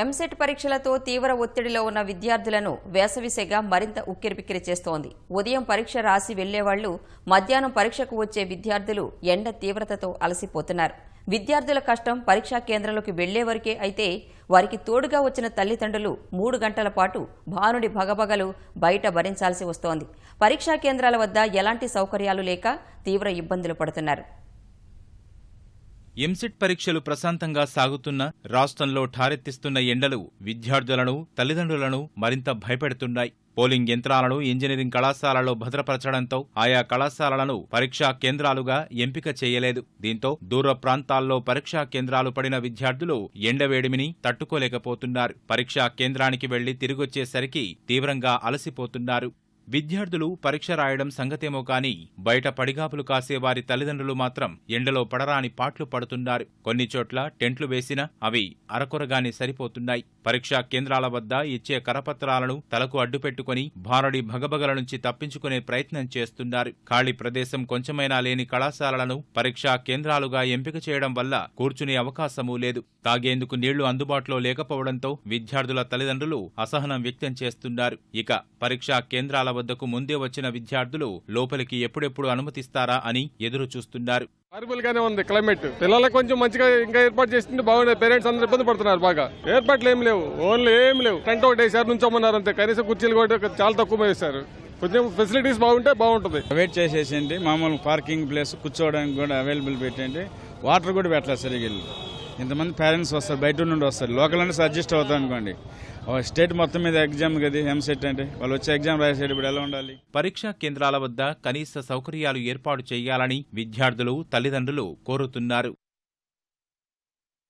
ఎంసెట్ పరీక్షలతో తీవ్ర ఒత్తిడిలో ఉన్న విద్యార్థులను వేసవి సెగ మరింత ఉక్కిరిబిక్కిరి చేస్తోంది. ఉదయం పరీక్ష రాసి వెళ్లేవాళ్లు మధ్యాహ్నం పరీక్షకు వచ్చే విద్యార్థులు ఎండ తీవ్రతతో అలసిపోతున్నారు. విద్యార్థుల కష్టం పరీక్షా కేంద్రంలోకి వెళ్లే వరకే అయితే వారికి తోడుగా వచ్చిన తల్లిదండ్రులు 3 గంటల పాటు భానుడి భగభగలు బయట భరించాల్సి వస్తోంది. పరీక్షా కేంద్రాల వద్ద ఎలాంటి సౌకర్యాలు లేక తీవ్ర ఇబ్బందులు పడుతున్నారు. ఎంసెట్ పరీక్షలు ప్రశాంతంగా సాగుతున్న రాష్ట్రంలో ఠారెత్తిస్తున్న ఎండలు విద్యార్థులను, తల్లిదండ్రులను మరింత భయపెడుతున్నాయి. పోలింగ్ యంత్రాలను ఇంజనీరింగ్ కళాశాలలో భద్రపరచడంతో ఆయా కళాశాలలను పరీక్షా కేంద్రాలుగా ఎంపిక చేయలేదు. దీంతో దూర ప్రాంతాల్లో పరీక్షా కేంద్రాలు పడిన విద్యార్థులు ఎండవేడిమిని తట్టుకోలేకపోతున్నారు. పరీక్షా కేంద్రానికి వెళ్లి తిరిగొచ్చేసరికి తీవ్రంగా అలసిపోతున్నారు. విద్యార్థులు పరీక్ష రాయడం సంగతేమో కాని బయట పడిగాపులు కాసే వారి తల్లిదండ్రులు మాత్రం ఎండలో పడరాని పాట్లు పడుతున్నారు. కొన్ని చోట్ల టెంట్లు వేసినా అవి అరకొరగానే సరిపోతున్నాయి. పరీక్షా కేంద్రాల వద్ద ఇచ్చే కరపత్రాలను తలకు అడ్డుపెట్టుకుని భారడి భగభగల నుంచి తప్పించుకునే ప్రయత్నం చేస్తున్నారు. ఖాళీ ప్రదేశం కొంచెమైనా లేని కళాశాలలను పరీక్షా కేంద్రాలుగా ఎంపిక చేయడం వల్ల కూర్చునే అవకాశమూ లేదు. తాగేందుకు నీళ్లు అందుబాటులో లేకపోవడంతో విద్యార్థుల తల్లిదండ్రులు అసహనం వ్యక్తం చేస్తున్నారు. ఇక పరీక్షా కేంద్రాల వద్దకు ముందే వచ్చిన విద్యార్థులు లోపలికి ఎప్పుడెప్పుడు అనుమతిస్తారా అని ఎదురు చూస్తున్నారు. హారిబుల్ గానే ఉంది క్లైమేట్. పిల్లలకు కొంచెం మంచిగా ఇంకా ఏర్పాటు చేస్తుంటే బాగుండేది. పేరెంట్స్ అందరూ ఇబ్బంది పడుతున్నారు బాగా. ఏర్పాట్లు ఏం లేవు, ఓన్లీ ఏం లేవు. టెంట్ ఒకటి వేసారు, నుంచోమన్నారు అంతే. కనీసం కుర్చీలు కూడా చాలా తక్కువ వేశారు. కొంచెం ఫెసిలిటీస్ బాగుంటే బాగుంటుంది. వెయిట్ చేసేసింది. మామూలు పార్కింగ్ ప్లేస్ కూర్చోవడానికి కూడా అవైలబుల్ పెట్టండి. వాటర్ కూడా పెట్టలేదు సరిగ్గా. ఇంతమంది పేరెంట్స్ వస్తారు, బయట నుండి వస్తారు. లోకల్ అంటే అడ్జస్ట్ అవుతాం అనుకోండి. స్టేట్ మొత్తం మీద ఎగ్జామ్ కదా ఎంసెట్ అంటే, వాళ్ళు వచ్చే ఎగ్జామ్ రాసేటప్పుడు ఎలా ఉండాలి? పరీక్షా కేంద్రాల వద్ద కనీస సౌకర్యాలు ఏర్పాటు చేయాలని విద్యార్థులు, తల్లిదండ్రులు కోరుతున్నారు.